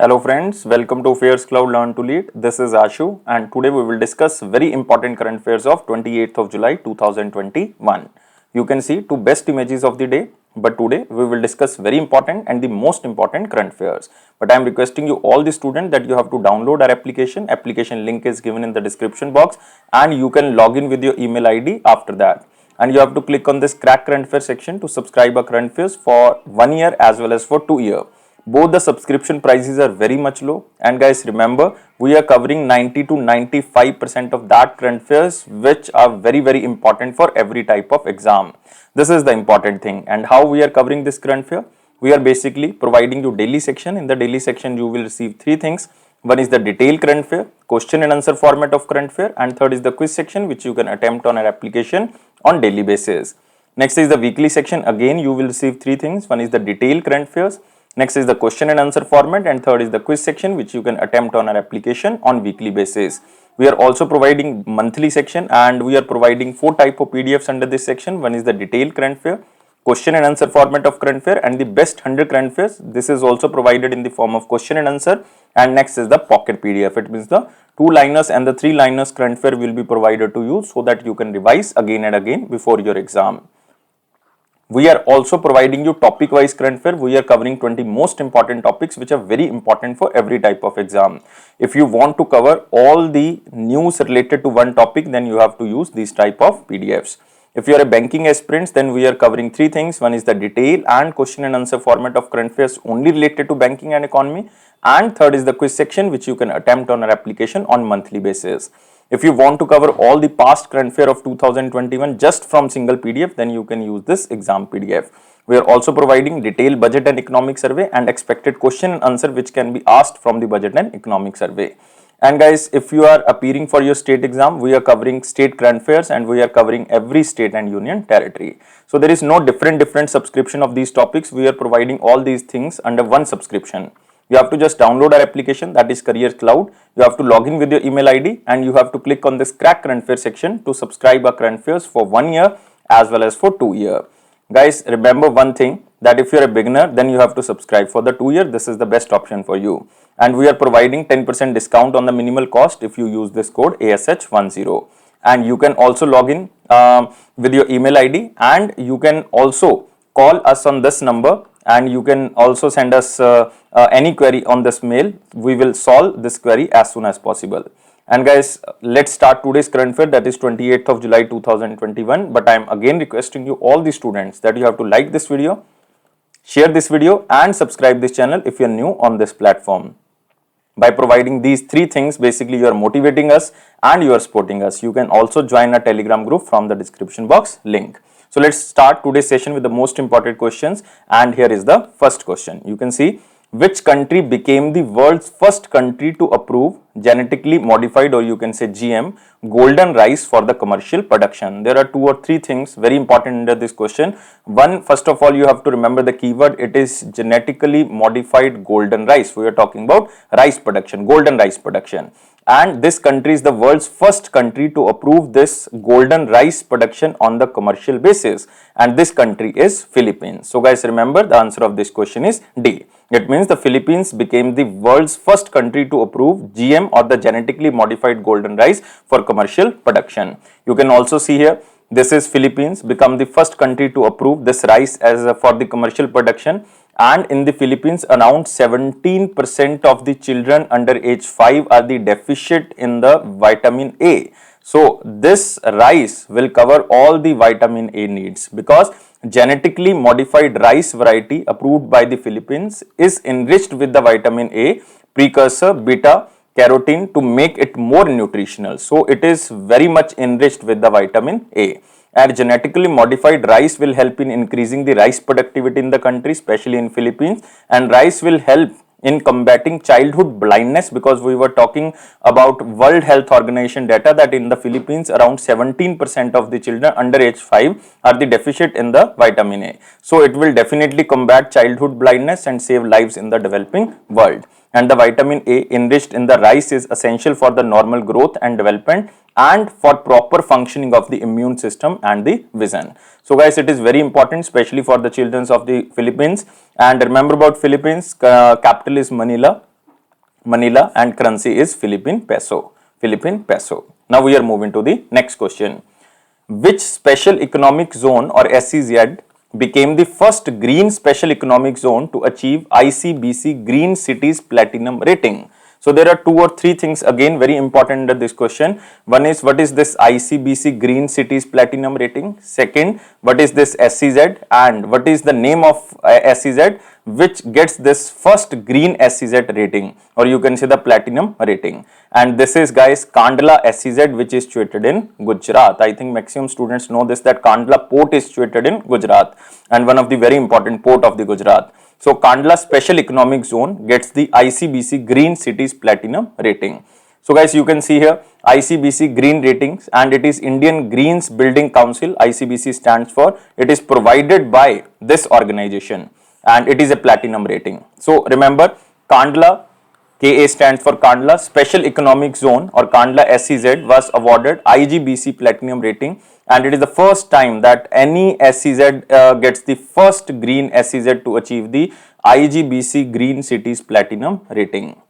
Hello friends, welcome to Affairs Cloud Learn to Lead. This is Ashu and today we will discuss very important current affairs of 28th of July 2021. You can see two best images of the day, but today we will discuss very important and the most important current affairs. But I am requesting you all the students that you have to download our application. Application link is given in the description box and you can log in with your email ID after that. And you have to click on this crack current affairs section to subscribe our current affairs for 1 year as well as for 2 years. Both the subscription prices are very much low, and guys, remember we are covering 90 to 95% of that current affairs which are very important for every type of exam. This is the important thing. And how we are covering this current affair? We are basically providing you daily section. In the daily section you will receive three things. One is the detailed current affair, question and answer format of current affair, and third is the quiz section which you can attempt on our application on daily basis. Next is the weekly section. Again you will receive three things. One is the detailed current affairs, next is the question and answer format, and third is the quiz section which you can attempt on our application on weekly basis. We are also providing monthly section and we are providing four type of PDFs under this section. One is the detailed current affair, question and answer format of current affair, and the best 100 current affairs. This is also provided in the form of question and answer. And next is the pocket PDF. It means the 2-liners and the 3-liners current affair will be provided to you so that you can revise again and again before your exam. We are also providing you topic wise current affair. We are covering 20 most important topics which are very important for every type of exam. If you want to cover all the news related to one topic, then you have to use these type of PDFs. If you are a banking aspirant, then we are covering three things. One is the detail and question and answer format of current affairs only related to banking and economy, and third is the quiz section which you can attempt on our application on monthly basis. If you want to cover all the past current affair of 2021 just from single PDF, then you can use this exam PDF. We are also providing detailed budget and economic survey and expected question and answer which can be asked from the budget and economic survey. And guys, if you are appearing for your state exam, we are covering state current affairs and we are covering every state and union territory. So there is no different subscription of these topics. We are providing all these things under one subscription. You have to just download our application, that is Careers Cloud. You have to log in with your email ID and you have to click on this crack current affairs section to subscribe our current affairs for 1 year as well as for 2 years. Guys, remember one thing, that if you are a beginner, then you have to subscribe for the 2 year. This is the best option for you. And we are providing 10% discount on the minimal cost if you use this code ASH10. And you can also log in with your email ID, and you can also call us on this number, and you can also send us any query on this mail. We will solve this query as soon as possible. And guys, let's start today's current affair, that is 28th of July 2021. But I am again requesting you all the students that you have to like this video, share this video and subscribe this channel if you are new on this platform. By providing these three things, basically you are motivating us and you are supporting us. You can also join a Telegram group from the description box link. So let's start today's session with the most important questions, and here is the first question. You can see, which country became the world's first country to approve genetically modified, or you can say GM, golden rice for the commercial production? There are two or three things very important under this question. One, first of all, you have to remember the keyword. It is genetically modified golden rice. We are talking about rice production, golden rice production. And this country is the world's first country to approve this golden rice production on the commercial basis. And this country is Philippines. So guys, remember the answer of this question is D. It means the Philippines became the world's first country to approve GM, or the genetically modified golden rice for commercial production. You can also see here, this is Philippines become the first country to approve this rice as for the commercial production. And in the Philippines, around 17% of the children under age 5 are the deficient in the vitamin A. So this rice will cover all the vitamin A needs, because genetically modified rice variety approved by the Philippines is enriched with the vitamin A precursor beta carotene to make it more nutritional. So it is very much enriched with the vitamin A. And genetically modified rice will help in increasing the rice productivity in the country, especially in Philippines. And rice will help in combating childhood blindness, because we were talking about World Health Organization data that in the Philippines around 17% of the children under age 5 are the deficient in the vitamin A. So it will definitely combat childhood blindness and save lives in the developing world. And the vitamin A enriched in the rice is essential for the normal growth and development and for proper functioning of the immune system and the vision. So guys, it is very important, especially for the children of the Philippines. And remember about Philippines, capital is Manila. Manila, and currency is Philippine peso. Philippine peso. Now we are moving to the next question. Which special economic zone or SEZ became the first green special economic zone to achieve ICBC Green Cities Platinum rating? So there are two or three things again very important under this question. One is, what is this ICBC Green Cities Platinum rating? Second, what is this SEZ, and what is the name of SEZ which gets this first green SEZ rating, or you can say the platinum rating? And this is, guys, Kandla SEZ, which is situated in Gujarat. I think maximum students know this, that Kandla port is situated in Gujarat and one of the very important port of the Gujarat. So Kandla Special Economic Zone gets the ICBC Green Cities Platinum rating. So guys, you can see here ICBC Green Ratings, and it is Indian Greens Building Council. ICBC stands for, it is provided by this organization, and it is a platinum rating. So remember, Kandla, KA stands for Kandla Special Economic Zone, or Kandla SEZ, was awarded IGBC Platinum rating, and it is the first time that any SEZ gets the first green SEZ to achieve the IGBC Green Cities Platinum rating.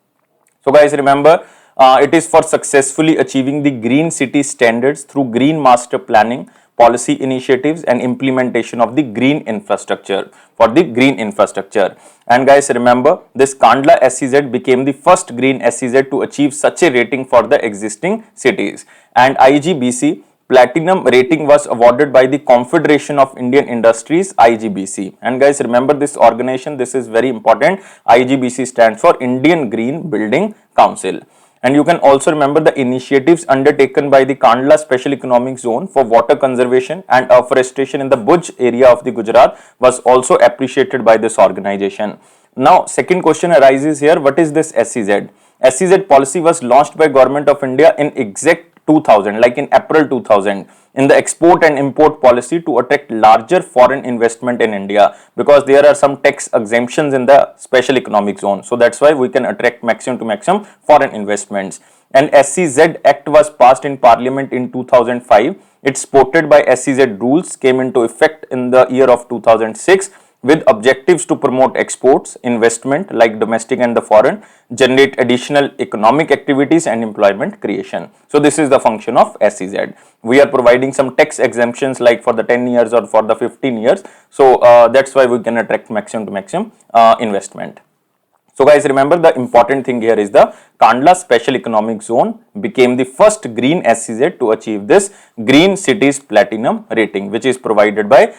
So guys, remember, it is for successfully achieving the green city standards through green master planning, policy initiatives, and implementation of the green infrastructure, for the green infrastructure. And guys, remember, this Kandla SEZ became the first green SEZ to achieve such a rating for the existing cities. And IGBC Platinum rating was awarded by the Confederation of Indian Industries, IGBC. And guys, remember this organization, this is very important. IGBC stands for Indian Green Building Council. And you can also remember the initiatives undertaken by the Kandla Special Economic Zone for water conservation and afforestation in the Bhuj area of the Gujarat was also appreciated by this organization. Now, second question arises here, what is this SEZ? SEZ policy was launched by Government of India in exact 2000, like in April 2000, in the export and import policy to attract larger foreign investment in India, because there are some tax exemptions in the special economic zone. So that's why we can attract maximum to maximum foreign investments. And SEZ Act was passed in Parliament in 2005. It's supported by SEZ rules, came into effect in the year of 2006, with objectives to promote exports, investment like domestic and the foreign, generate additional economic activities and employment creation. So this is the function of SEZ. We are providing some tax exemptions like for the 10 years or for the 15 years. So that's why we can attract maximum to maximum investment. So guys, remember, the important thing here is the Kandla Special Economic Zone became the first green SEZ to achieve this Green Cities Platinum rating, which is provided by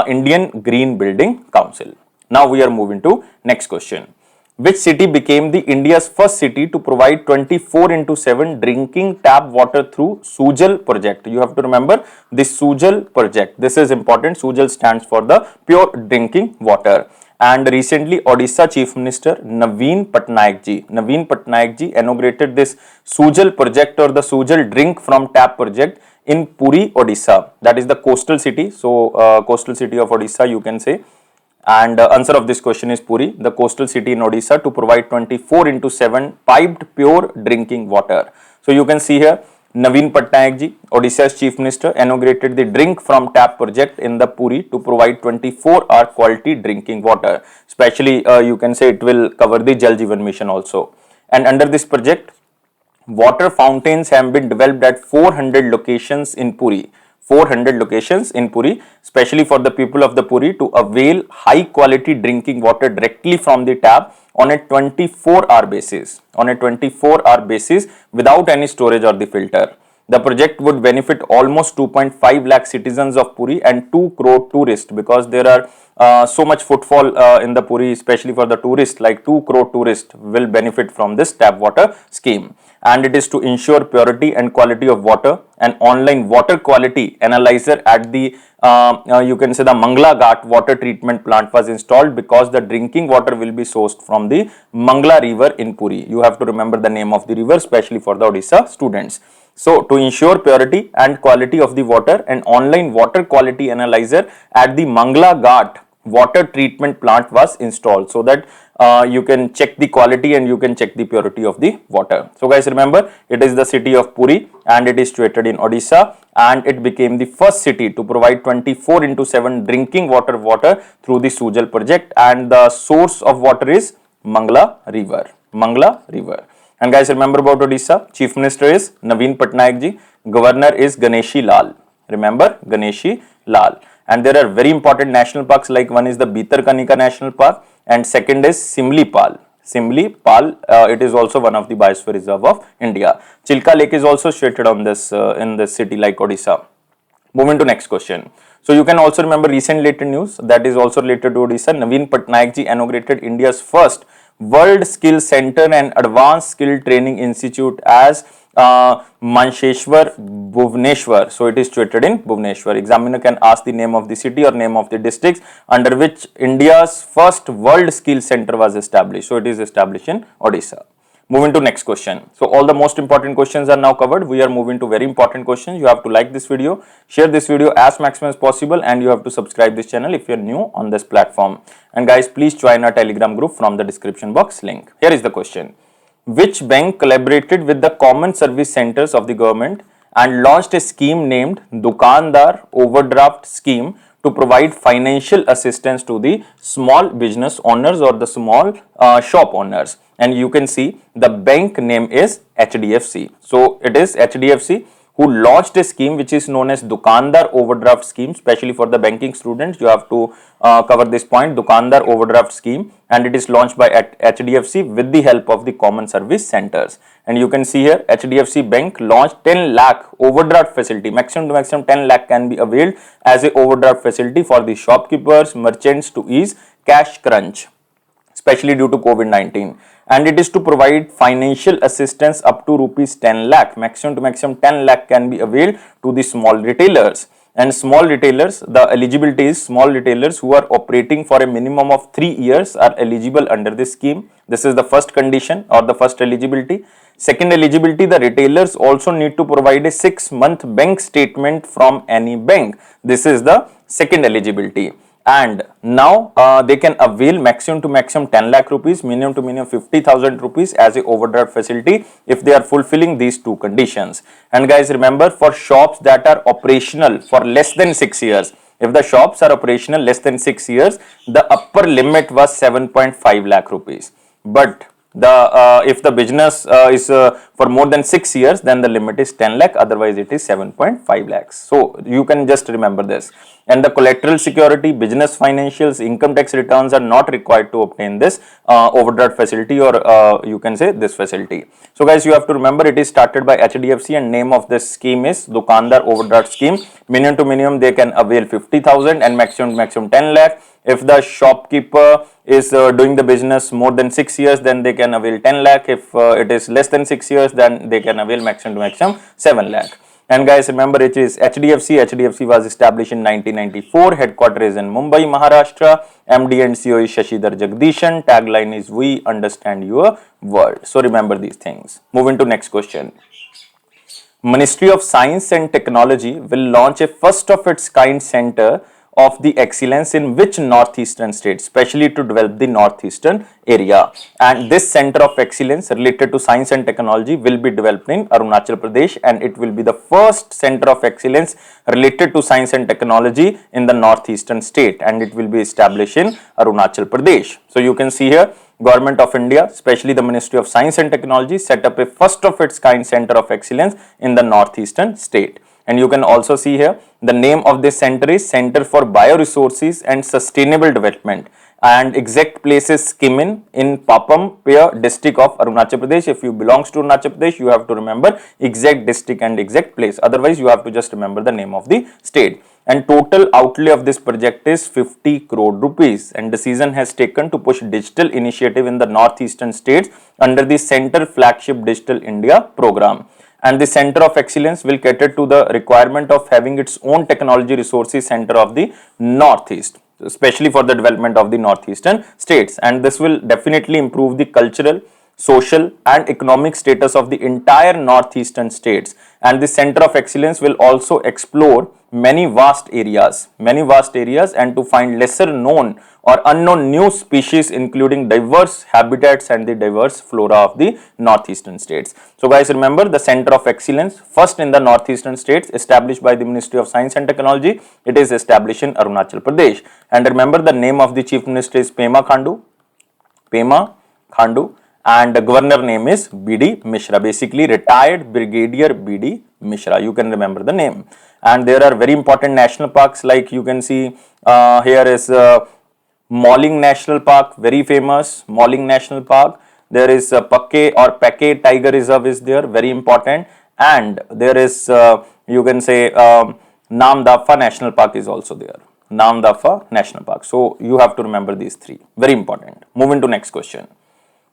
Indian Green Building Council. Now we are moving to next question. Which city became the India's first city to provide 24/7 drinking tap water through Sujal project? You have to remember this Sujal project. This is important. Sujal stands for the pure drinking water. And recently, Odisha Chief Minister Naveen Patnaik ji inaugurated this Sujal project, or the Sujal drink from tap project, in Puri, Odisha. That is the coastal city. So, coastal city of Odisha, you can say. And answer of this question is Puri, the coastal city in Odisha, to provide 24/7 piped pure drinking water. So you can see here, Naveen Patnaik ji, Odisha's Chief Minister, inaugurated the Drink from Tap project in the Puri to provide 24-hour quality drinking water. Especially, you can say it will cover the Jal Jeevan Mission also. And under this project, water fountains have been developed at 400 locations in Puri. 400 locations in Puri, especially for the people of the Puri to avail high quality drinking water directly from the tap on a 24-hour basis. On a 24-hour basis without any storage or the filter. The project would benefit almost 2.5 lakh citizens of Puri and 2 crore tourists, because there are so much footfall in the Puri, especially for the tourists, like 2 crore tourists will benefit from this tap water scheme. And it is to ensure purity and quality of water. An online water quality analyzer at the you can say the Mangla Ghat water treatment plant was installed, because the drinking water will be sourced from the Mangla river in Puri. You have to remember the name of the river, especially for the Odisha students. So to ensure purity and quality of the water, an online water quality analyzer at the Mangla Ghat water treatment plant was installed, so that you can check the quality and you can check the purity of the water. So guys, remember, it is the city of Puri and it is situated in Odisha, and it became the first city to provide 24/7 drinking water through the Sujal project, and the source of water is Mangla river. Mangla River. And guys, remember about Odisha. Chief Minister is Naveen Patnaik ji. Governor is Ganeshi Lal. Remember, Ganeshi Lal. And there are very important national parks, like one is the Bhitarkanika National Park and second is Simli-Pal. Simli-Pal, it is also one of the biosphere reserve of India. Chilka Lake is also situated on this in this city like Odisha. Moving to next question. So you can also remember recent related news that is also related to Odisha. Naveen Patnaik ji inaugurated India's first World Skill Center and Advanced Skill Training Institute as Mansheshwar, Bhubaneswar. So it is situated in Bhubaneswar. Examiner can ask the name of the city or name of the districts under which India's first World Skill Center was established. So it is established in Odisha. Moving to next question. So all the most important questions are now covered. We are moving to very important questions. You have to like this video, share this video as maximum as possible, and you have to subscribe this channel if you are new on this platform. And guys, please join our Telegram group from the description box link. Here is the question. Which bank collaborated with the common service centers of the government and launched a scheme named Dukandar Overdraft Scheme to provide financial assistance to the small business owners or the small shop owners? And you can see the bank name is HDFC. So it is HDFC who launched a scheme which is known as Dukandar Overdraft Scheme, especially for the banking students. You have to cover this point, Dukandar Overdraft Scheme, and it is launched by HDFC with the help of the common service centers. And you can see here HDFC Bank launched 10 lakh overdraft facility. Maximum to maximum 10 lakh can be availed as a overdraft facility for the shopkeepers, merchants to ease cash crunch, especially due to COVID-19. And it is to provide financial assistance up to rupees 10 lakh. Maximum to maximum 10 lakh can be availed to the small retailers. And small retailers, the eligibility is small retailers who are operating for a minimum of 3 years are eligible under this scheme. This is the first condition or the first eligibility. Second eligibility, the retailers also need to provide a 6-month bank statement from any bank. This is the second eligibility. And now they can avail maximum to maximum 10 lakh rupees, minimum to minimum 50,000 rupees as a overdraft facility if they are fulfilling these two conditions. And guys, remember, for shops that are operational for less than 6 years, if the shops are operational less than 6 years, the upper limit was 7.5 lakh rupees. But if the business is for more than 6 years, then the limit is 10 lakh, otherwise it is 7.5 lakhs. So you can just remember this. And the collateral security, business financials, income tax returns are not required to obtain this overdraft facility, or you can say this facility. So guys, you have to remember it is started by HDFC and name of this scheme is Dukandar Overdraft Scheme. Minimum to minimum they can avail 50,000 and maximum to maximum 10 lakh. If the shopkeeper is doing the business more than 6 years, then they can avail 10 lakh. If it is less than 6 years, then they can avail maximum to maximum 7 lakh. And guys, remember it is HDFC. HDFC was established in 1994. Headquarters is in Mumbai, Maharashtra. MD and CEO is Shashidhar Jagdishan. Tagline is "We understand your world." So remember these things. Moving to next question. Ministry of Science and Technology will launch a first of its kind center of the excellence in which northeastern state, especially to develop the northeastern area. And this center of excellence related to science and technology will be developed in Arunachal Pradesh, and it will be the first center of excellence related to science and technology in the northeastern state, and it will be established in Arunachal Pradesh. So you can see here, Government of India, especially the Ministry of Science and Technology, set up a first of its kind center of excellence in the northeastern state. And you can also see here the name of this center is Center for Bioresources and Sustainable Development, and exact place is Skimin in Papampur district of Arunachal Pradesh. If you belongs to Arunachal Pradesh, you have to remember exact district and exact place. Otherwise, you have to just remember the name of the state. And total outlay of this project is 50 crore rupees. And decision has taken to push digital initiative in the northeastern states under the Center Flagship Digital India program. And the Center of Excellence will cater to the requirement of having its own technology resources center of the Northeast, especially for the development of the northeastern states. And this will definitely improve the cultural, social and economic status of the entire northeastern states. And the Center of Excellence will also explore many vast areas and to find lesser known or unknown new species, including diverse habitats and the diverse flora of the northeastern states. So guys, remember the Center of Excellence first in the northeastern states, established by the Ministry of Science and Technology. It is established in Arunachal Pradesh. And remember the name of the Chief Minister is Pema Khandu. and the governor name is B.D. Mishra, basically retired Brigadier B.D. Mishra. You can remember the name. And there are very important national parks, like you can see here is Mauling National Park, very famous, Mauling National Park. There is Pakke or Pakke Tiger Reserve is there, very important. And there is, you can say, Namdapha National Park is also there. Namdapha National Park. So you have to remember these three, very important. Moving to next question.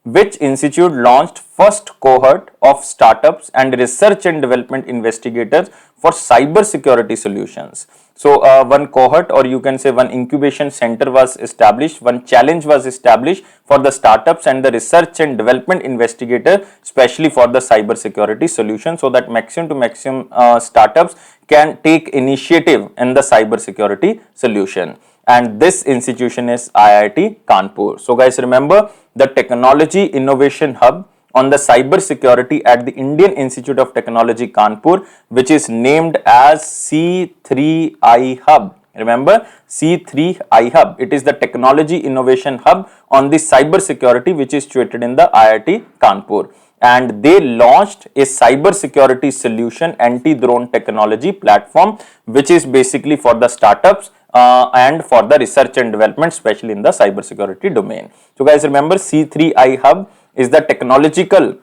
Which institute launched first cohort of startups and research and development investigators for cyber security solutions? So one cohort, or you can say one incubation center was established, one challenge was established for the startups and the research and development investigator, especially for the cyber security solution, so that maximum to maximum startups can take initiative in the cyber security solution. And this institution is IIT Kanpur. So guys, remember the Technology Innovation Hub on the cyber security at the Indian Institute of Technology Kanpur, which is named as C3I Hub. Remember, C3I Hub. It is the Technology Innovation Hub on the cyber security, which is situated in the IIT Kanpur. And they launched a cyber security solution anti-drone technology platform, which is basically for the startups and for the research and development, especially in the cyber security domain. So guys, remember C3I Hub is the technological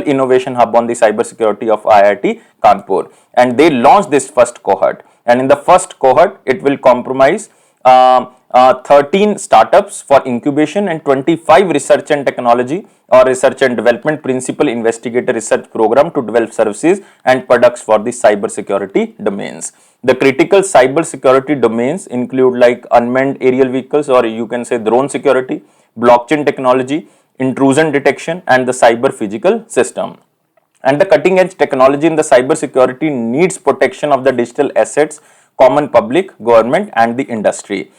innovation hub on the cyber security of IIT Kanpur, and they launched this first cohort. And in the first cohort, it will comprise 13 startups for incubation and 25 research and technology or research and development principal investigator research program to develop services and products for the cyber security domains. The critical cyber security domains include like unmanned aerial vehicles, or you can say drone security, blockchain technology, intrusion detection, and the cyber physical system. And the cutting edge technology in the cyber security needs protection of the digital assets, common public, government, and the industry.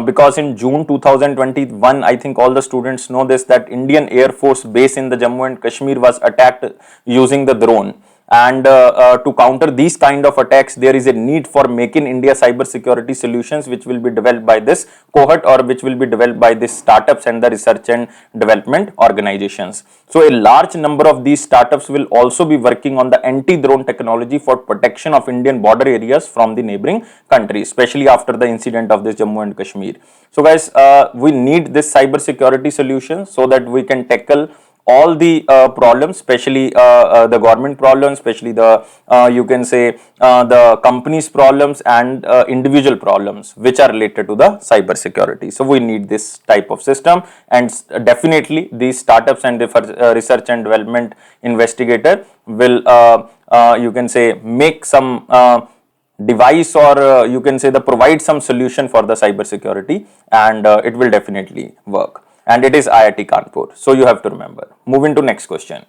Because in June 2021, I think all the students know this, that Indian Air Force base in the Jammu and Kashmir was attacked using the drone. And to counter these kind of attacks, there is a need for Make in India cyber security solutions, which will be developed by this cohort, or which will be developed by these startups and the research and development organizations. So a large number of these startups will also be working on the anti-drone technology for protection of Indian border areas from the neighboring countries, especially after the incident of this Jammu and Kashmir. So guys, we need this cyber security solution so that we can tackle all the problems, especially the government problems, especially the you can say the company's problems and individual problems which are related to the cyber security. So we need this type of system, and definitely these startups and the research and development investigator will you can say make some device, or you can say the provide some solution for the cyber security, and it will definitely work. And it is IIT Kanpur. So you have to remember. Moving to next question.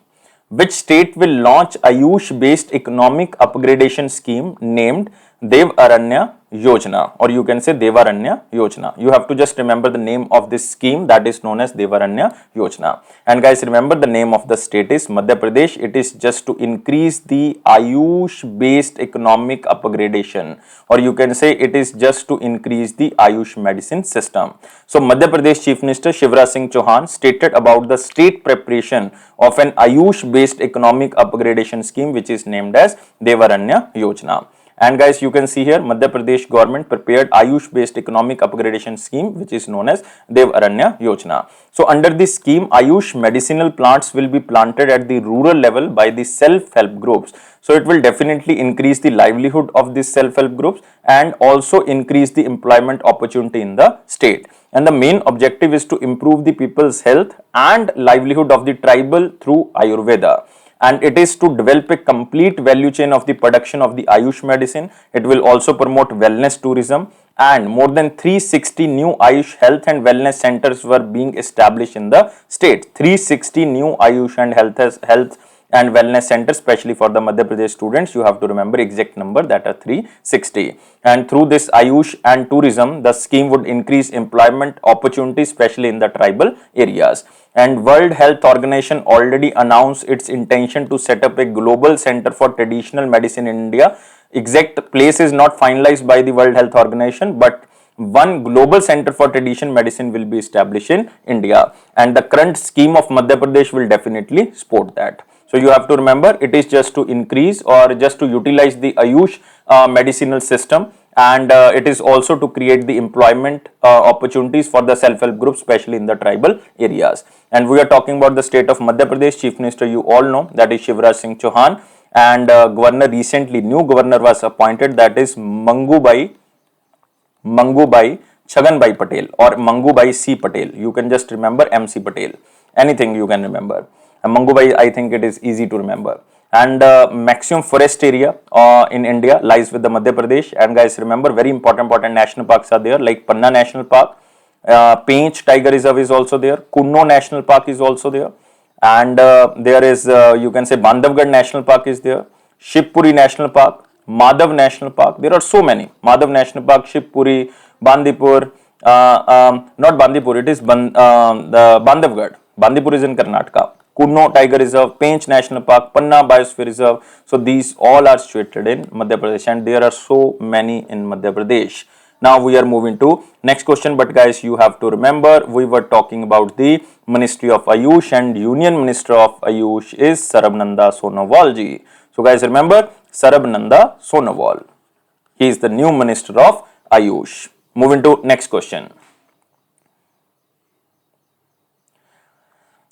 Which state will launch Ayush based economic upgradation scheme named Dev Aranya Yojana, or you can say Devaranya Yojana? You have to just remember the name of this scheme, that is known as Devaranya Yojana. And guys, remember the name of the state is Madhya Pradesh. It is just to increase the Ayush based economic upgradation, or you can say it is just to increase the Ayush medicine system. So Madhya Pradesh Chief Minister Shivraj Singh Chauhan stated about the state preparation of an Ayush based economic upgradation scheme, which is named as Devaranya Yojana. And guys, you can see here Madhya Pradesh government prepared Ayush based economic upgradation scheme, which is known as Dev Aranya Yojana. So under this scheme, Ayush medicinal plants will be planted at the rural level by the self-help groups. So it will definitely increase the livelihood of these self-help groups and also increase the employment opportunity in the state. And the main objective is to improve the people's health and livelihood of the tribal through Ayurveda. And it is to develop a complete value chain of the production of the Ayush medicine. It will also promote wellness tourism, and more than 360 new Ayush health and wellness centers were being established in the state. 360 new Ayush and health and wellness centers, especially for the Madhya Pradesh students. You have to remember exact number, that are 360. And through this Ayush and tourism, the scheme would increase employment opportunities, especially in the tribal areas. And World Health Organization already announced its intention to set up a global center for traditional medicine in India. Exact place is not finalized by the World Health Organization, but one global center for traditional medicine will be established in India, and the current scheme of Madhya Pradesh will definitely support that. So you have to remember, it is just to increase or just to utilize the Ayush medicinal system, and it is also to create the employment opportunities for the self-help groups, especially in the tribal areas. And we are talking about the state of Madhya Pradesh. Chief Minister, you all know, that is Shivraj Singh Chauhan, and governor, recently new governor was appointed, that is Mangubai Chhaganbhai Patel or Mangubai C Patel. You can just remember MC Patel. Anything you can remember. Mangubai, I think it is easy to remember. And maximum forest area in India lies with the Madhya Pradesh. And guys, remember, very important national parks are there, like Panna National Park, Pench Tiger Reserve is also there, Kunno National Park is also there, and there is you can say Bandhavgarh National Park is there, Shivpuri National Park, Madhav National Park. There are so many. Madhav National Park, Shivpuri, Bandipur, not Bandipur, it is the Bandhavgarh. Bandipur is in Karnataka. Kunno Tiger Reserve, Pench National Park, Panna Biosphere Reserve. So these all are situated in Madhya Pradesh, and there are so many in Madhya Pradesh. Now we are moving to next question, but guys, you have to remember, we were talking about the Ministry of Ayush, and Union Minister of Ayush is Sarabnanda Sonowal ji. So guys, remember, Sarabnanda Sonowal. He is the new Minister of Ayush. Moving to next question.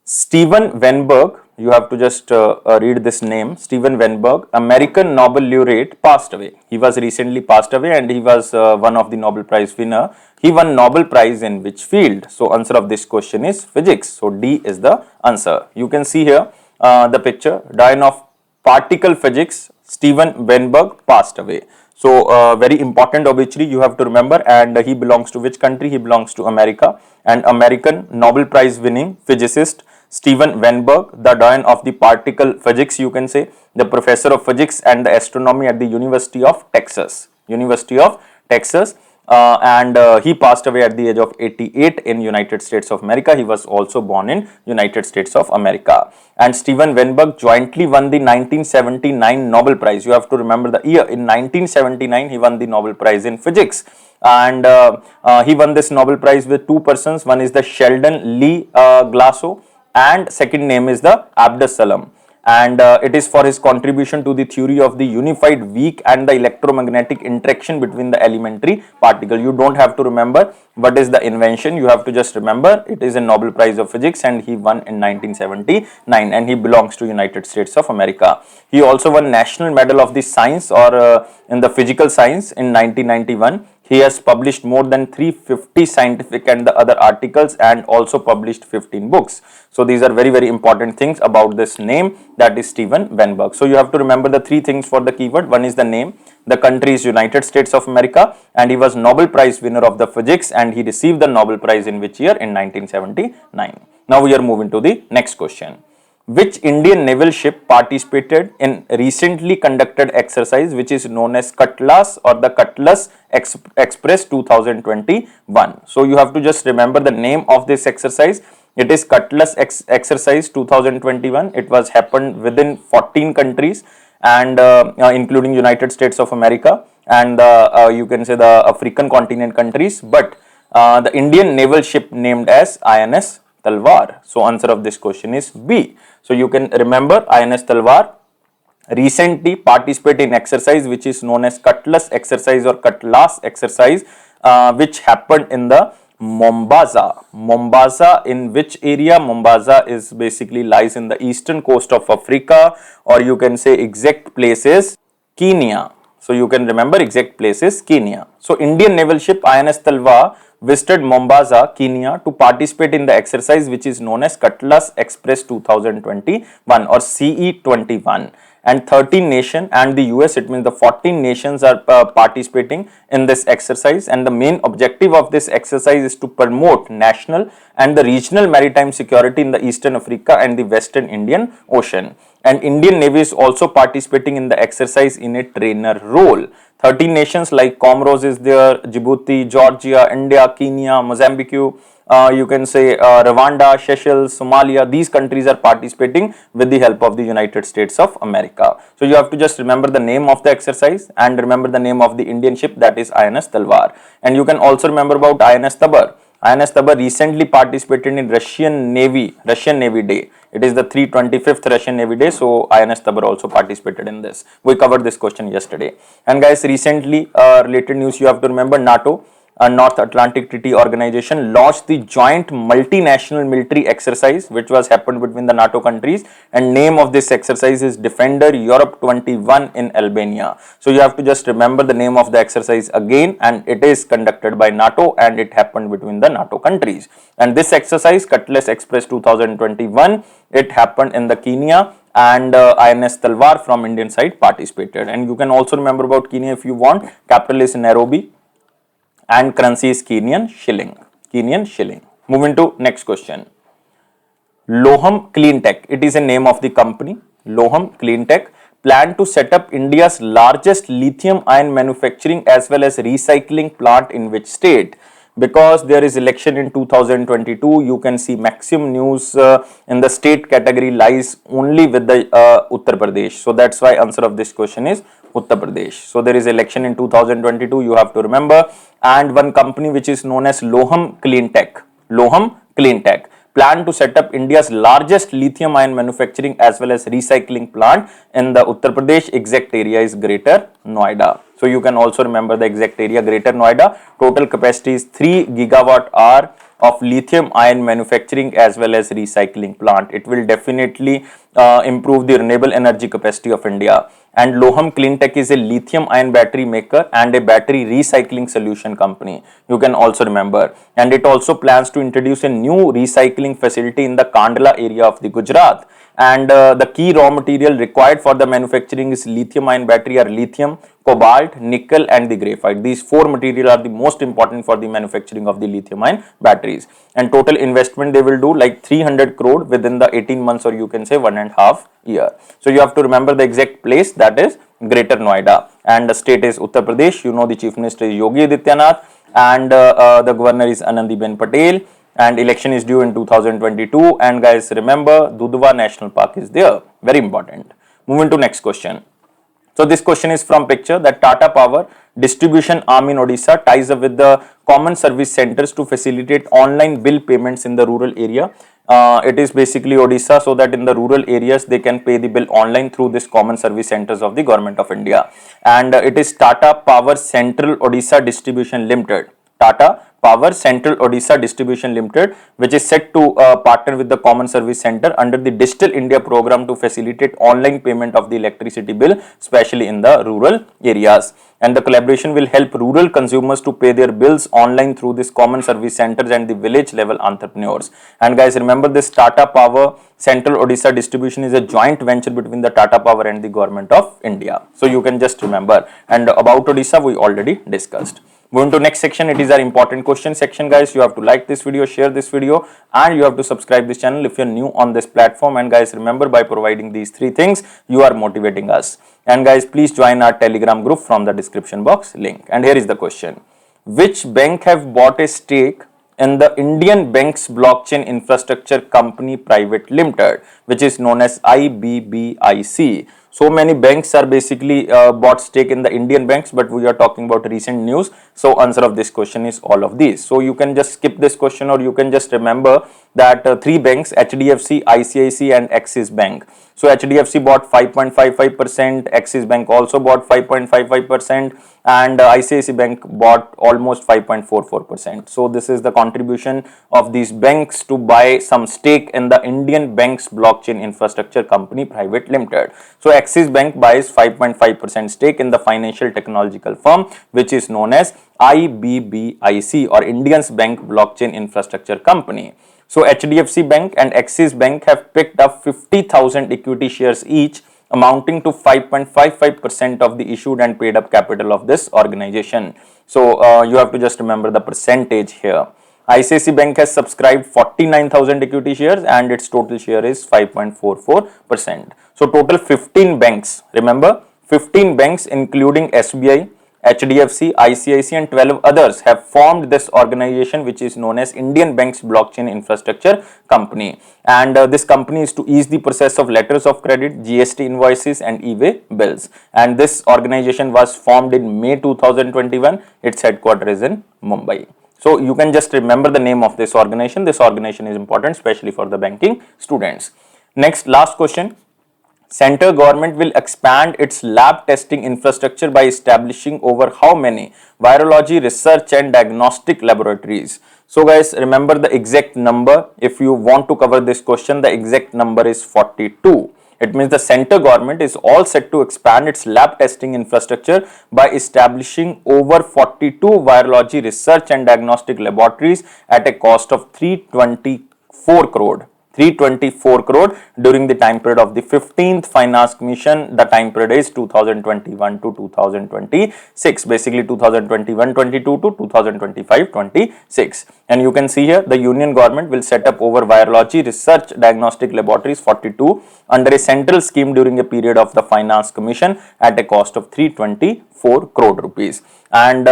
Steven Weinberg, you have to just read this name. Steven Weinberg, American Nobel laureate, passed away. He was recently passed away, and he was one of the Nobel Prize winner. He won Nobel Prize in which field? So answer of this question is physics. So D is the answer. You can see here the picture. Dean of Particle Physics, Steven Weinberg, passed away. So very important obituary you have to remember, and he belongs to which country? He belongs to America, and American Nobel Prize winning physicist Steven Weinberg, the Dean of the Particle Physics, you can say, the Professor of Physics and the Astronomy at the University of Texas. And he passed away at the age of 88 in United States of America. He was also born in United States of America. And Steven Weinberg jointly won the 1979 Nobel Prize. You have to remember the year. In 1979, he won the Nobel Prize in Physics. And he won this Nobel Prize with two persons. One is the Sheldon Lee Glasso, and second name is the Abdus Salam. And it is for his contribution to the theory of the unified weak and the electromagnetic interaction between the elementary particle. You don't have to remember what is the invention, you have to just remember it is a Nobel Prize of Physics, and he won in 1979, and he belongs to United States of America. He also won National Medal of the Science or in the Physical Science in 1991. He has published more than 350 scientific and the other articles, and also published 15 books. So these are very, very important things about this name, that is Steven Weinberg. So you have to remember the three things for the keyword. One is the name, the country is United States of America, and he was Nobel Prize winner of the physics, and he received the Nobel Prize in which year? In 1979. Now we are moving to the next question. Which Indian naval ship participated in recently conducted exercise which is known as Cutlass or the Cutlass Express 2021? So you have to just remember the name of this exercise. It is Cutlass Exercise 2021. It was happened within 14 countries, and including United States of America and you can say the African continent countries, but the Indian naval ship named as INS Talwar. So answer of this question is B. So you can remember INS Talwar recently participate in exercise which is known as Cutlass Exercise or Cutlass Exercise, which happened in the Mombasa. Mombasa, in which area? Mombasa is basically lies in the eastern coast of Africa, or you can say exact place is Kenya. So you can remember exact place is Kenya. So Indian naval ship INS Talwar visited Mombasa, Kenya to participate in the exercise which is known as Cutlass Express 2021 or CE21, and 13 nations and the US, it means the 14 nations are participating in this exercise, and the main objective of this exercise is to promote national and the regional maritime security in the Eastern Africa and the Western Indian Ocean. And Indian Navy is also participating in the exercise in a trainer role. 13 nations like Comoros is there, Djibouti, Georgia, India, Kenya, Mozambique, you can say Rwanda, Seychelles, Somalia, these countries are participating with the help of the United States of America. So you have to just remember the name of the exercise and remember the name of the Indian ship, that is INS Talwar. And you can also remember about INS Tabar. INS Tabar recently participated in Russian Navy Day. It is the 325th Russian Navy Day, so INS Tabar also participated in this. We covered this question yesterday. And guys, recently related news, you have to remember NATO, North Atlantic Treaty Organization, launched the joint multinational military exercise which was happened between the NATO countries, and name of this exercise is Defender Europe 21 in Albania. So you have to just remember the name of the exercise again, and it is conducted by NATO and it happened between the NATO countries. And this exercise, Cutlass Express 2021, it happened in the Kenya, and INS Talwar from Indian side participated. And you can also remember about Kenya if you want. Capital is Nairobi and currency is Kenyan shilling. Moving to next question. Loham Cleantech, it is a name of the company. Loham Cleantech plan to set up India's largest lithium ion manufacturing as well as recycling plant in which state? Because there is election in 2022, you can see maximum news in the state category lies only with the Uttar Pradesh. So that's why answer of this question is Uttar Pradesh. So there is election in 2022, you have to remember. And one company which is known as Loham Cleantech plan to set up India's largest lithium ion manufacturing as well as recycling plant in the Uttar Pradesh. Exact area is Greater Noida. So you can also remember the exact area, Greater Noida. Total capacity is 3 gigawatt hour of lithium ion manufacturing as well as recycling plant. It will definitely improve the renewable energy capacity of India. And Loham Cleantech is a lithium ion battery maker and a battery recycling solution company. You can also remember. And it also plans to introduce a new recycling facility in the Kandla area of the Gujarat. And the key raw material required for the manufacturing is lithium ion battery are lithium, cobalt, nickel and the graphite. These four materials are the most important for the manufacturing of the lithium ion batteries. And total investment they will do like 300 crore within the 18 months, or you can say 1.5 years. So you have to remember the exact place, that is Greater Noida, and the state is Uttar Pradesh. You know the chief minister is Yogi Adityanath and the governor is Anandiben Patel. And election is due in 2022. And guys, remember Dudhwa National Park is there. Very important. Moving to next question. So this question is from picture that Tata Power distribution arm in Odisha ties up with the common service centers to facilitate online bill payments in the rural area. It is basically Odisha, so that in the rural areas they can pay the bill online through this common service centers of the government of India. And it is Tata Power Central Odisha Distribution Limited. Tata Power Central Odisha Distribution Limited, which is set to partner with the Common Service Center under the Digital India program to facilitate online payment of the electricity bill, especially in the rural areas. And the collaboration will help rural consumers to pay their bills online through this Common Service Centers and the village level entrepreneurs. And guys, remember this Tata Power Central Odisha Distribution is a joint venture between the Tata Power and the government of India. So you can just remember. And about Odisha we already discussed. Moving to next section, it is our important question section, guys. You have to like this video, share this video, and you have to subscribe this channel if you're new on this platform. And guys, remember, by providing these three things, you are motivating us. And guys, please join our Telegram group from the description box link. And here is the question. Which bank have bought a stake in the Indian Banks Blockchain Infrastructure Company Private Limited, which is known as IBBIC? So many banks are basically bought stake in the Indian banks, but we are talking about recent news. So answer of this question is all of these. So you can just skip this question, or you can just remember that three banks, HDFC, ICICI and Axis Bank. So HDFC bought 5.55%, Axis Bank also bought 5.55%, and ICICI Bank bought almost 5.44%. So this is the contribution of these banks to buy some stake in the Indian Banks Blockchain Infrastructure Company Private Limited. So Axis Bank buys 5.5% stake in the financial technological firm which is known as IBBIC, or Indians Bank Blockchain Infrastructure Company. So HDFC Bank and Axis Bank have picked up 50,000 equity shares each, amounting to 5.55% of the issued and paid up capital of this organization. So you have to just remember the percentage here. ICICI Bank has subscribed 49,000 equity shares and its total share is 5.44%. So total 15 banks, remember 15 banks including SBI, HDFC, ICICI and 12 others have formed this organization which is known as Indian Banks Blockchain Infrastructure Company. And this company is to ease the process of letters of credit, GST invoices and e-way bills. And this organization was formed in May 2021. Its headquarters is in Mumbai. So you can just remember the name of this organization. This organization is important, especially for the banking students. Next, last question. Central government will expand its lab testing infrastructure by establishing over how many virology research and diagnostic laboratories? So guys, remember the exact number. If you want to cover this question, the exact number is 42. It means the central government is all set to expand its lab testing infrastructure by establishing over 42 virology research and diagnostic laboratories at a cost of 324 crore. 324 crore during the time period of the 15th Finance Commission. The time period is 2021 to 2026, basically 2021-22 to 2025-26. And you can see here the Union government will set up over virology research diagnostic laboratories 42 under a central scheme during a period of the Finance Commission at a cost of 324 crore rupees. And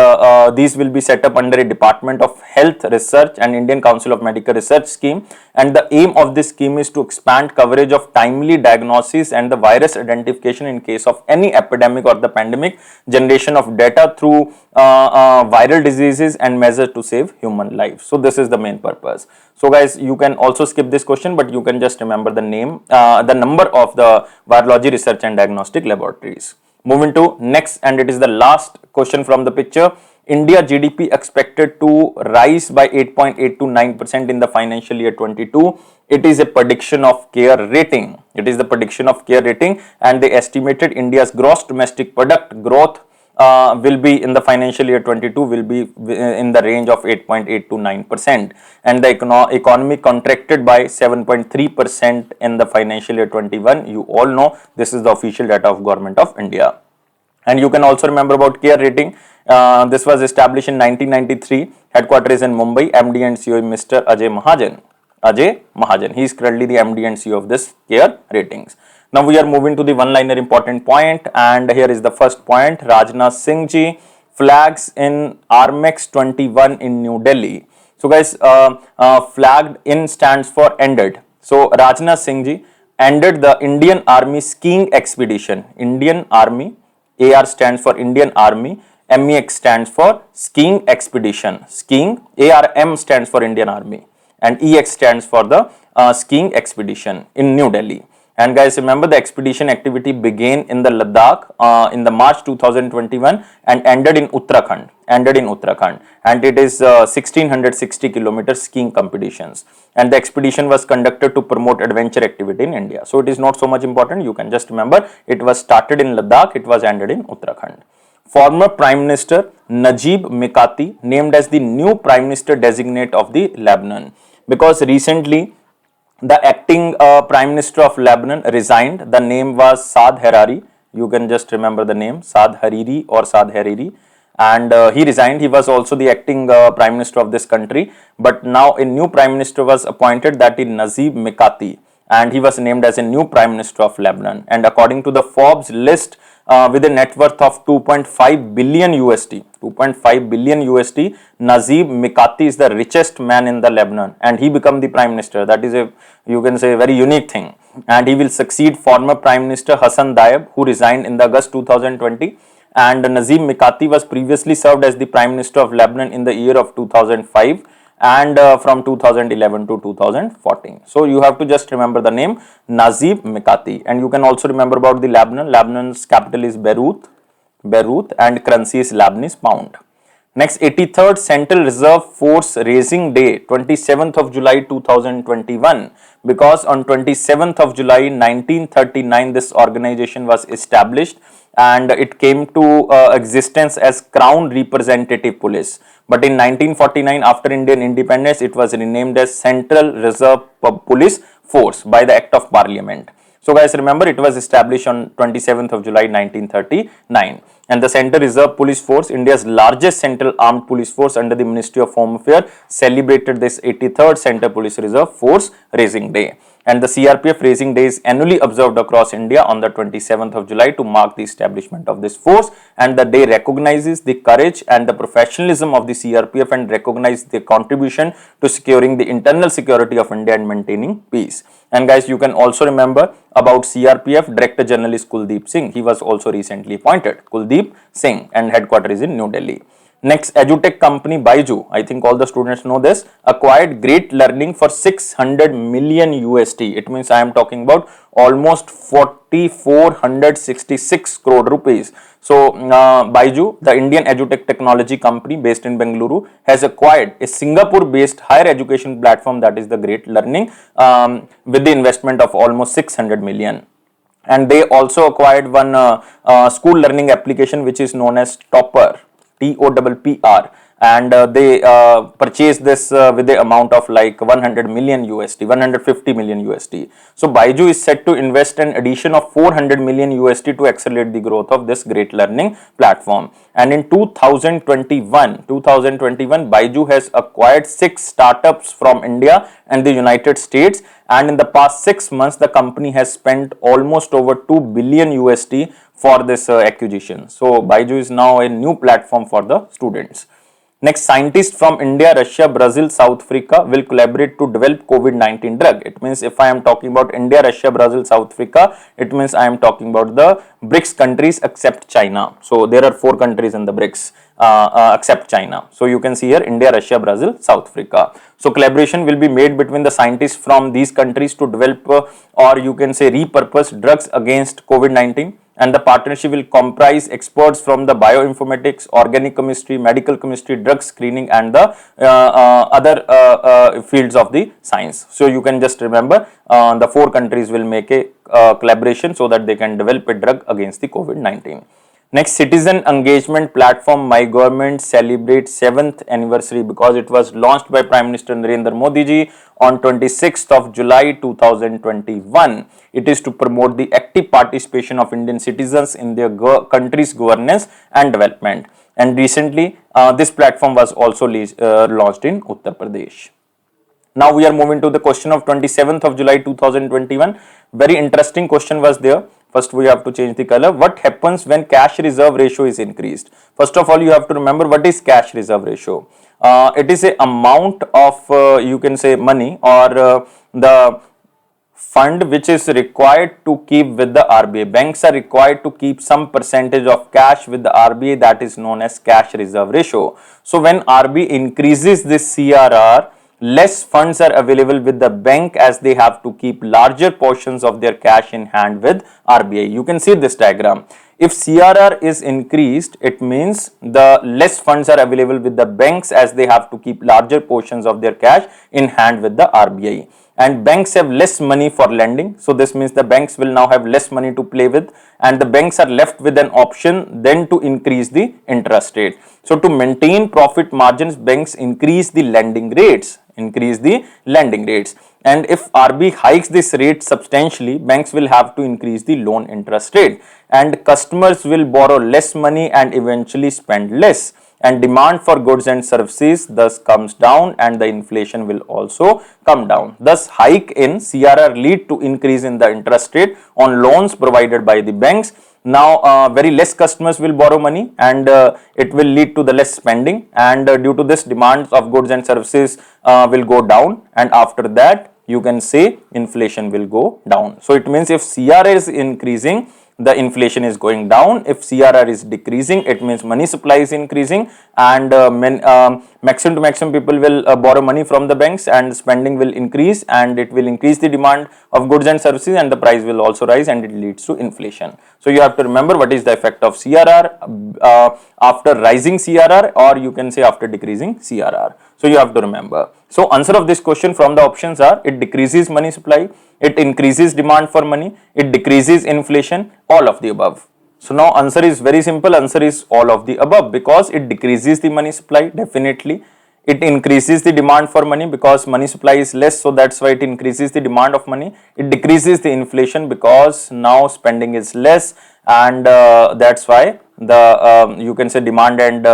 these will be set up under a Department of Health Research and Indian Council of Medical Research scheme. And the aim of this scheme is to expand coverage of timely diagnosis and the virus identification in case of any epidemic or the pandemic, generation of data through viral diseases and measures to save human lives. So this is the main purpose. So guys, you can also skip this question, but you can just remember the name, the number of the virology research and diagnostic laboratories. Moving to next, and it is the last question from the picture. India GDP expected to rise by 8.8 to 9% in the financial year 22. It is a prediction of CARE rating. It is the prediction of CARE rating, and they estimated India's gross domestic product growth will be in the financial year 22 will be in the range of 8.8 to 9%, and the economy contracted by 7.3% in the financial year 21. You all know this is the official data of Government of India. And you can also remember about CARE rating. This was established in 1993. Headquarters is in Mumbai. MD and CEO Mr. Ajay Mahajan. Ajay Mahajan. He is currently the MD and CEO of this CARE ratings. Now we are moving to the one-liner important point, and here is the first point. Rajnath Singh ji flags in Armex 21 in New Delhi. So guys, flagged in stands for ended. So Rajnath Singh ji ended the Indian Army skiing expedition. Indian Army, AR stands for Indian Army, MEX stands for skiing expedition. Skiing, ARM stands for Indian Army, and EX stands for the skiing expedition in New Delhi. And guys, remember the expedition activity began in the Ladakh in the March 2021 and ended in Uttarakhand. And it is 1660 kilometers skiing competitions. And the expedition was conducted to promote adventure activity in India. So it is not so much important. You can just remember it was started in Ladakh. It was ended in Uttarakhand. Former Prime Minister Najib Mikati named as the new Prime Minister designate of the Lebanon, because recently the acting Prime Minister of Lebanon resigned. The name was Saad Hariri. You can just remember the name, Saad Hariri or Saad Hariri. And he resigned. He was also the acting Prime Minister of this country. But now a new Prime Minister was appointed, that is Najib Mikati. And he was named as a new Prime Minister of Lebanon. And according to the Forbes list, with a net worth of 2.5 billion USD, Najib Mikati is the richest man in the Lebanon, and he become the Prime Minister. That is a, you can say, a very unique thing. And he will succeed former Prime Minister Hassan Diab, who resigned in the August 2020. And Najib Mikati was previously served as the Prime Minister of Lebanon in the year of 2005 and from 2011 to 2014. So you have to just remember the name Najib Mikati. And you can also remember about the Lebanon. Lebanon's capital is Beirut, and currency is Lebanese pound. Next, 83rd Central Reserve Force Raising Day, 27th of July 2021, because on 27th of July 1939 this organization was established, and it came to existence as Crown Representative Police. But in 1949, after Indian independence, it was renamed as Central Reserve Police Force by the Act of Parliament. So guys, remember it was established on 27th of July 1939. And the Central Reserve Police Force, India's largest central armed police force under the Ministry of Home Affairs, celebrated this 83rd Central Police Reserve Force Raising Day. and the CRPF raising day is annually observed across India on the 27th of July to mark the establishment of this force, and the day recognizes the courage and the professionalism of the CRPF and recognizes their contribution to securing the internal security of India and maintaining peace. And guys, you can also remember about CRPF Director General is Kuldeep Singh. He was also recently appointed, Kuldeep Singh, and headquarters is in New Delhi. Next, edutech company Byju, I think all the students know this, acquired Great Learning for 600 million USD. It means I am talking about almost 4,466 crore rupees. So, Byju, the Indian edutech technology company based in Bengaluru, has acquired a Singapore-based higher education platform, that is the Great Learning, with the investment of almost 600 million. And they also acquired one school learning application which is known as Topper. TOPPR, and they purchased this with the amount of like 100 million USD, 150 million USD. So Byju is set to invest an addition of 400 million USD to accelerate the growth of this Great Learning platform. And in 2021, Byju has acquired 6 startups from India and the United States, and in the past 6 months the company has spent almost over 2 billion USD for this acquisition. So Byju is now a new platform for the students. Next, scientists from India, Russia, Brazil, South Africa will collaborate to develop COVID-19 drug. It means if I am talking about India, Russia, Brazil, South Africa, it means I am talking about the BRICS countries except China. So there are 4 countries in the BRICS except China. So you can see here India, Russia, Brazil, South Africa. So collaboration will be made between the scientists from these countries to develop or you can say repurpose drugs against COVID-19. And the partnership will comprise experts from the bioinformatics, organic chemistry, medical chemistry, drug screening, and the other fields of the science. So you can just remember the 4 countries will make a collaboration so that they can develop a drug against the COVID-19. Next, citizen engagement platform My Government celebrates 7th anniversary because it was launched by Prime Minister Narendra Modi ji on 26th of July 2021. It is to promote the active participation of Indian citizens in their country's governance and development. And recently, this platform was also launched in Uttar Pradesh. Now we are moving to the question of 27th of July 2021. Very interesting question was there. First, we have to change the color. What happens when cash reserve ratio is increased? First of all, you have to remember what is cash reserve ratio. It is a amount of you can say money or the fund which is required to keep with the RBI. Banks are required to keep some percentage of cash with the RBI, that is known as cash reserve ratio. So when RBI increases this CRR, less funds are available with the bank as they have to keep larger portions of their cash in hand with RBI. You can see this diagram. If CRR is increased, it means the less funds are available with the banks as they have to keep larger portions of their cash in hand with the RBI. And banks have less money for lending. So this means the banks will now have less money to play with, and the banks are left with an option then to increase the interest rate. So to maintain profit margins, banks increase the lending rates. And if RBI hikes this rate substantially, banks will have to increase the loan interest rate, and customers will borrow less money and eventually spend less, and demand for goods and services thus comes down, and the inflation will also come down. Thus hike in CRR lead to increase in the interest rate on loans provided by the banks. Now very less customers will borrow money, and it will lead to the less spending, and due to this demands of goods and services will go down, and after that you can say inflation will go down. So it means if CRR is increasing, the inflation is going down. If CRR is decreasing, it means money supply is increasing, and maximum to maximum people will borrow money from the banks, and spending will increase, and it will increase the demand of goods and services, and the price will also rise, and it leads to inflation. So you have to remember what is the effect of CRR after rising CRR, or you can say after decreasing CRR. So you have to remember. So answer of this question from the options are: it decreases money supply, it increases demand for money, it decreases inflation, all of the above. So now answer is very simple. Answer is all of the above, because it decreases the money supply, definitely. It increases the demand for money because money supply is less, so that's why it increases the demand of money. It decreases the inflation because now spending is less, and that's why the you can say demand and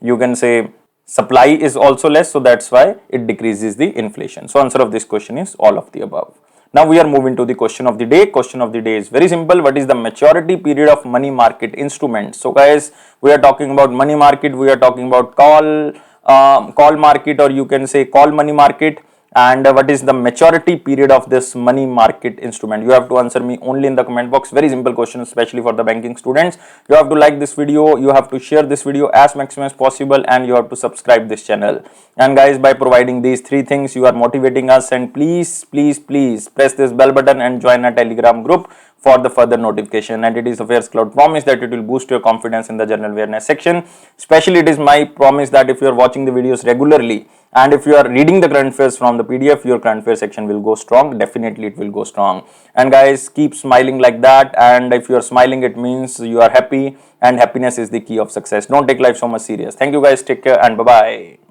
you can say supply is also less, so that's why it decreases the inflation. So answer of this question is all of the above. Now we are moving to the question of the day. Question of the day is very simple. What is the maturity period of money market instruments? So guys, we are talking about money market. We are talking about call market, or you can say call money market. And what is the maturity period of this money market instrument? You have to answer me only in the comment box. Very simple question, especially for the banking students. You have to like this video, you have to share this video as maximum as possible, and you have to subscribe this channel. And guys, by providing these three things, you are motivating us. And please press this bell button and join our Telegram group for the further notification. And it is Affairs Cloud promise that it will boost your confidence in the general awareness section. Especially it is my promise that if you are watching the videos regularly and if you are reading the current affairs from the PDF, your current affairs section will go strong. Definitely it will go strong. And guys, keep smiling like that. And if you are smiling, it means you are happy, and happiness is the key of success. Don't take life so much serious. Thank you guys. Take care and bye bye.